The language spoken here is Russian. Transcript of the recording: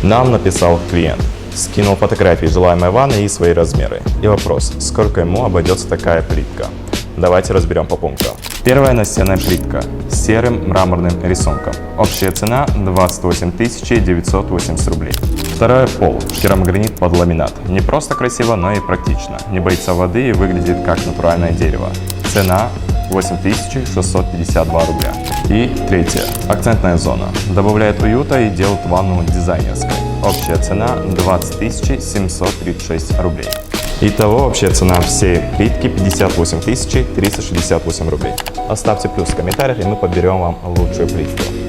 Нам написал клиент, скинул фотографии желаемой ванны и свои размеры. И вопрос, сколько ему обойдется такая плитка? Давайте разберем по пунктам. Первая настенная плитка с серым мраморным рисунком. Общая цена 28 980 рублей. Вторая пол, керамогранит под ламинат. Не просто красиво, но и практично. Не боится воды и выглядит как натуральное дерево. Цена 8652 рубля. И третья, акцентная зона. Добавляет уюта и делает ванну дизайнерской. Общая цена 20 736 рублей. Итого общая цена всей плитки 58 368 рублей. Оставьте плюс в комментариях, и мы подберем вам лучшую плитку.